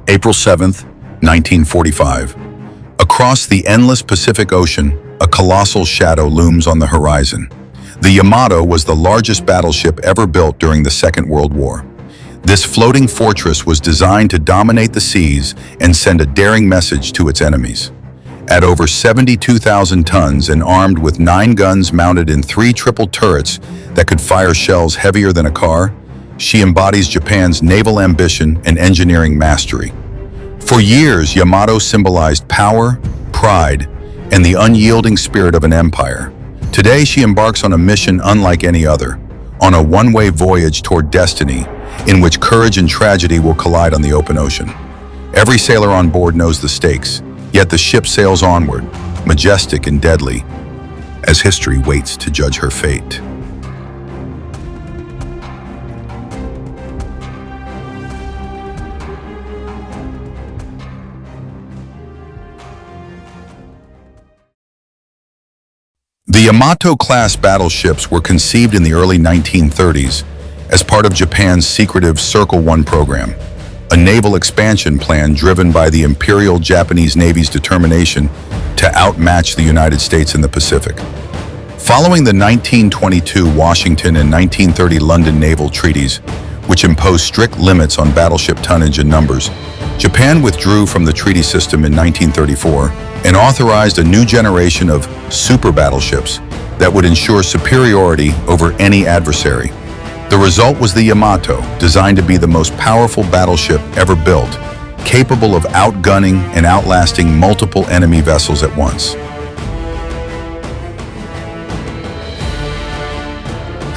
April 7, 1945. Across the endless Pacific Ocean, a colossal shadow looms on the horizon. The Yamato was the largest battleship ever built during the Second World War. This floating fortress was designed to dominate the seas and send a daring message to its enemies. At over 72,000 tons and armed with 9 guns mounted in 3 triple turrets that could fire shells heavier than a car, she embodies Japan's naval ambition and engineering mastery. For years, Yamato symbolized power, pride, and the unyielding spirit of an empire. Today, she embarks on a mission unlike any other, on a one-way voyage toward destiny, in which courage and tragedy will collide on the open ocean. Every sailor on board knows the stakes, yet the ship sails onward, majestic and deadly, as history waits to judge her fate. The Yamato-class battleships were conceived in the early 1930s as part of Japan's secretive Circle 1 program, a naval expansion plan driven by the Imperial Japanese Navy's determination to outmatch the United States in the Pacific. Following the 1922 Washington and 1930 London naval treaties, which imposed strict limits on battleship tonnage and numbers, Japan withdrew from the treaty system in 1934 and authorized a new generation of super battleships that would ensure superiority over any adversary. The result was the Yamato, designed to be the most powerful battleship ever built, capable of outgunning and outlasting multiple enemy vessels at once.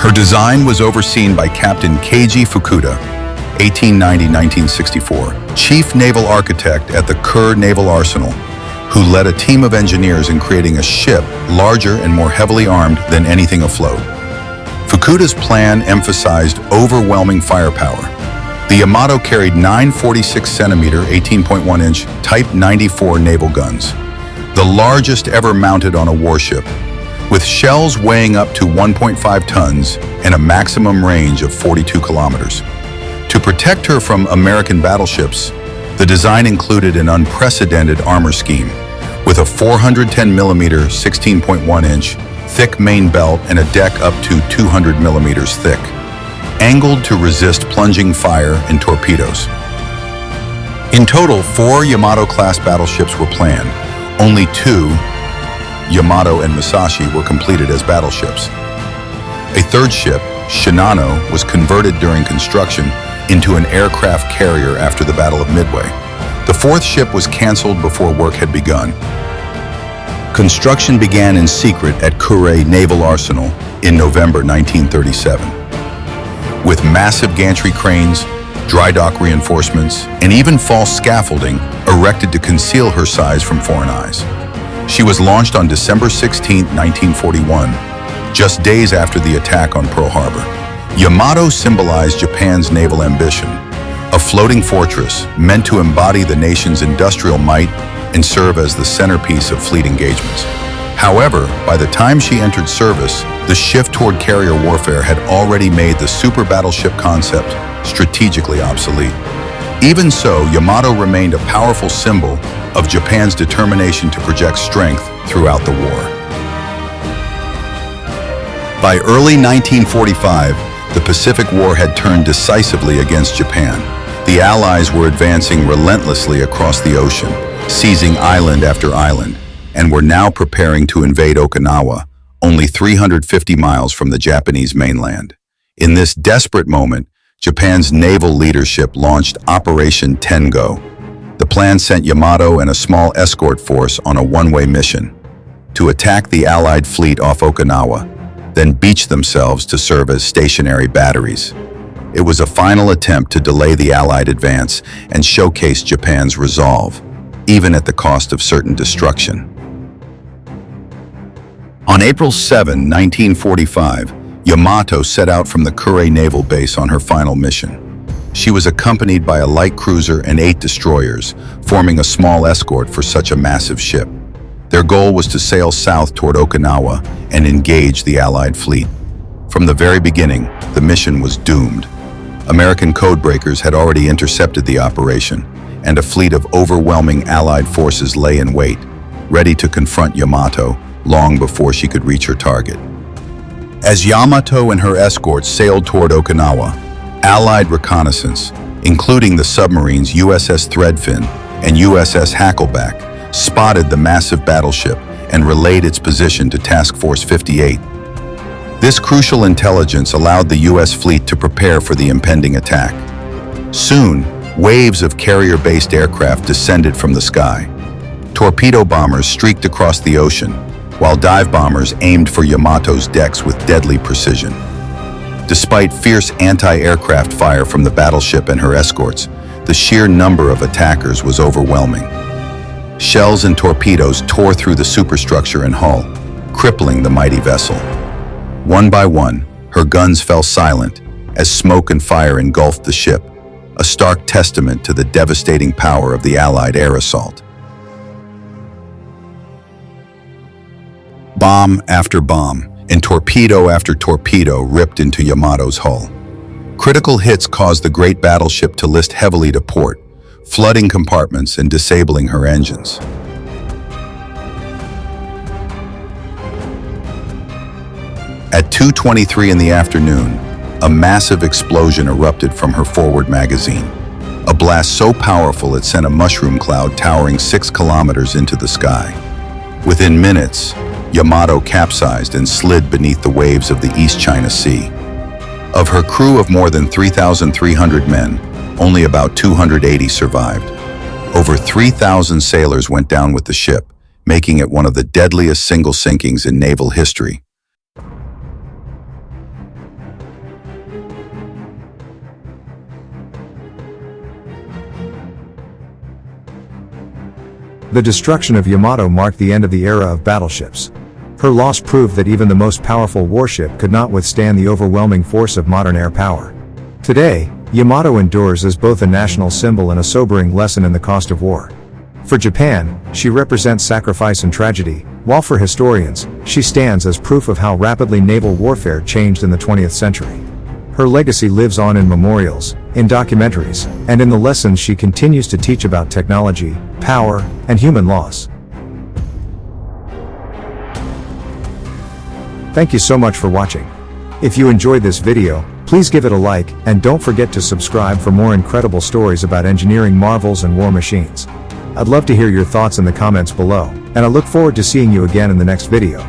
Her design was overseen by Captain Keiji Fukuda, 1890-1964, chief naval architect at the Kure Naval Arsenal, who led a team of engineers in creating a ship larger and more heavily armed than anything afloat. Fukuda's plan emphasized overwhelming firepower. The Yamato carried 9 46-centimeter, 18.1-inch Type 94 naval guns, the largest ever mounted on a warship, with shells weighing up to 1.5 tons and a maximum range of 42 kilometers. To protect her from American battleships, the design included an unprecedented armor scheme, with a 410mm, 16.1-inch thick main belt and a deck up to 200mm thick, angled to resist plunging fire and torpedoes. In total, 4 Yamato-class battleships were planned. Only 2, Yamato and Musashi, were completed as battleships. A third ship, Shinano, was converted during construction into an aircraft carrier after the Battle of Midway. The fourth ship was canceled before work had begun. Construction began in secret at Kure Naval Arsenal in November 1937. With massive gantry cranes, dry dock reinforcements, and even false scaffolding erected to conceal her size from foreign eyes. She was launched on December 16, 1941, just days after the attack on Pearl Harbor. Yamato symbolized Japan's naval ambition, a floating fortress meant to embody the nation's industrial might and serve as the centerpiece of fleet engagements. However, by the time she entered service, the shift toward carrier warfare had already made the super battleship concept strategically obsolete. Even so, Yamato remained a powerful symbol of Japan's determination to project strength throughout the war. By early 1945, the Pacific War had turned decisively against Japan. The Allies were advancing relentlessly across the ocean, seizing island after island, and were now preparing to invade Okinawa, only 350 miles from the Japanese mainland. In this desperate moment, Japan's naval leadership launched Operation Tengo. The plan sent Yamato and a small escort force on a one-way mission to attack the Allied fleet off Okinawa, then beach themselves to serve as stationary batteries. It was a final attempt to delay the Allied advance and showcase Japan's resolve, even at the cost of certain destruction. On April 7, 1945, Yamato set out from the Kure Naval Base on her final mission. She was accompanied by a light cruiser and 8 destroyers, forming a small escort for such a massive ship. Their goal was to sail south toward Okinawa and engage the Allied fleet. From the very beginning, the mission was doomed. American codebreakers had already intercepted the operation, and a fleet of overwhelming Allied forces lay in wait, ready to confront Yamato long before she could reach her target. As Yamato and her escorts sailed toward Okinawa, Allied reconnaissance, including the submarines USS Threadfin and USS Hackleback, spotted the massive battleship and relayed its position to Task Force 58. This crucial intelligence allowed the U.S. fleet to prepare for the impending attack. Soon, waves of carrier-based aircraft descended from the sky. Torpedo bombers streaked across the ocean, while dive bombers aimed for Yamato's decks with deadly precision. Despite fierce anti-aircraft fire from the battleship and her escorts, the sheer number of attackers was overwhelming. Shells and torpedoes tore through the superstructure and hull, crippling the mighty vessel. One by one, her guns fell silent as smoke and fire engulfed the ship, a stark testament to the devastating power of the Allied air assault. Bomb after bomb, and torpedo after torpedo ripped into Yamato's hull. Critical hits caused the great battleship to list heavily to port, flooding compartments and disabling her engines. At 2:23 in the afternoon, a massive explosion erupted from her forward magazine. A blast so powerful it sent a mushroom cloud towering 6 kilometers into the sky. Within minutes, Yamato capsized and slid beneath the waves of the East China Sea. Of her crew of more than 3,300 men, only about 280 survived. Over 3,000 sailors went down with the ship, making it one of the deadliest single sinkings in naval history. The destruction of Yamato marked the end of the era of battleships. Her loss proved that even the most powerful warship could not withstand the overwhelming force of modern air power. Today, Yamato endures as both a national symbol and a sobering lesson in the cost of war. For Japan, she represents sacrifice and tragedy, while for historians, she stands as proof of how rapidly naval warfare changed in the 20th century. Her legacy lives on in memorials, in documentaries, and in the lessons she continues to teach about technology, power, and human loss. Thank you so much for watching. If you enjoyed this video, please give it a like, and don't forget to subscribe for more incredible stories about engineering marvels and war machines. I'd love to hear your thoughts in the comments below, and I look forward to seeing you again in the next video.